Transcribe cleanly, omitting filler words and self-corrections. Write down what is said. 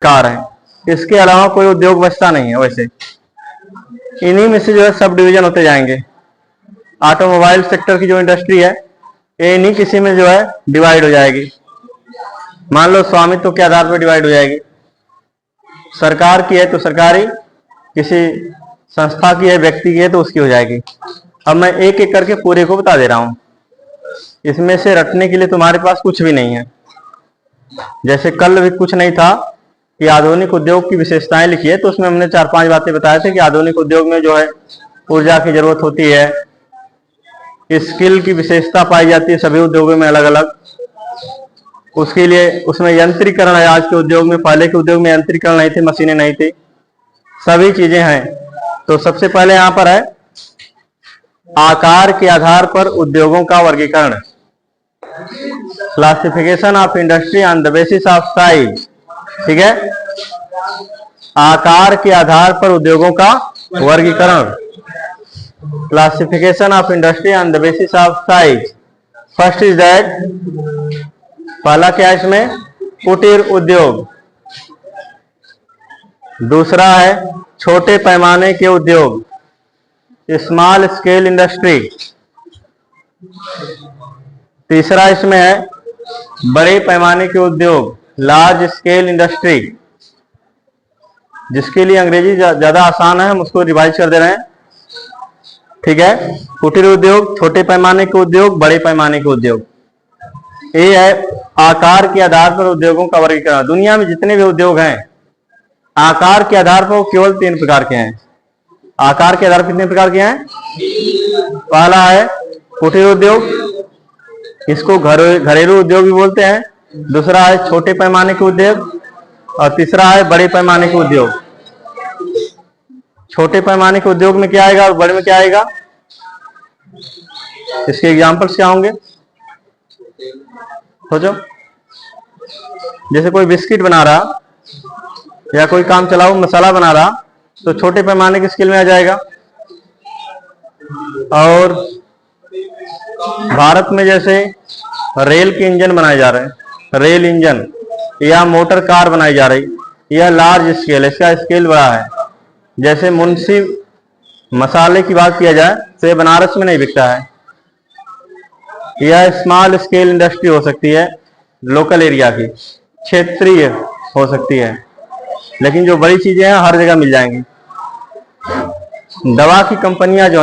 Car है। इसके अलावा कोई उद्योग बचता नहीं है। वैसे इन्हीं में से जो है सब डिवीजन होते जाएंगे। ऑटोमोबाइल सेक्टर की जो इंडस्ट्री है ये इन्हीं किसी में जो है डिवाइड हो जाएगी। मान लो स्वामित्व के आधार पर डिवाइड हो जाएगी। सरकार की है तो सरकारी, किसी संस्था की है, व्यक्ति की है तो उसकी हो जाएगी। अब मैं एक एक करके पूरे को बता दे रहा हूं। इसमें से रटने के लिए तुम्हारे पास कुछ भी नहीं है। जैसे कल भी कुछ नहीं था कि आधुनिक उद्योग की विशेषताएं लिखी है, तो उसमें हमने 4-5 बातें बताए थे कि आधुनिक उद्योग में जो है ऊर्जा की जरूरत होती है, स्किल की विशेषता पाई जाती है सभी उद्योगों में अलग अलग। उसके लिए उसमें यंत्रीकरण है। आज के उद्योग में, पहले के उद्योग में यंत्रीकरण नहीं थे, मशीनें नहीं थी, सभी चीजें हैं। तो सबसे पहले यहां पर है आकार के आधार पर उद्योगों का वर्गीकरण, classification of industry on the basis of size. ठीक है, आकार के आधार पर उद्योगों का वर्गीकरण, classification of industry on the basis of size. First is that, पहला क्या है इसमें, कुटीर उद्योग। दूसरा है छोटे पैमाने के उद्योग, स्मॉल स्केल इंडस्ट्री। तीसरा इसमें है बड़े पैमाने के उद्योग, लार्ज स्केल इंडस्ट्री, जिसके लिए अंग्रेजी ज्यादा आसान है, हम उसको रिवाइज कर दे रहे हैं। ठीक है, कुटीर उद्योग, छोटे पैमाने के उद्योग, बड़े पैमाने के उद्योग। ये है आकार के आधार पर उद्योगों का वर्गीकरण। दुनिया में जितने भी उद्योग हैं आकार के आधार पर वो केवल 3 प्रकार के हैं। आकार के आधार पर कितने प्रकार के हैं? पहला है कुटीर उद्योग, इसको घरेलू उद्योग भी बोलते हैं। दूसरा है छोटे पैमाने के उद्योग, और तीसरा है बड़े पैमाने के उद्योग। छोटे पैमाने के उद्योग में क्या आएगा और बड़े में क्या आएगा? इसके एग्जांपल्स क्या होंगे? सोचो, जैसे कोई बिस्किट बना रहा या कोई काम चलाऊ मसाला बना रहा तो छोटे पैमाने की स्केल में आ जाएगा। और भारत में जैसे रेल के इंजन बनाए जा रहे हैं, रेल इंजन या मोटर कार बनाई जा रही, यह लार्ज स्केल है, इसका स्केल बड़ा है। जैसे मुंशी मसाले की बात किया जाए तो ये बनारस में नहीं बिकता है। यह स्मॉल स्केल इंडस्ट्री हो सकती है, लोकल एरिया की, क्षेत्रीय हो सकती है, लेकिन जो बड़ी चीजें हैं हर जगह मिल जाएंगी। दवा की कंपनियां जो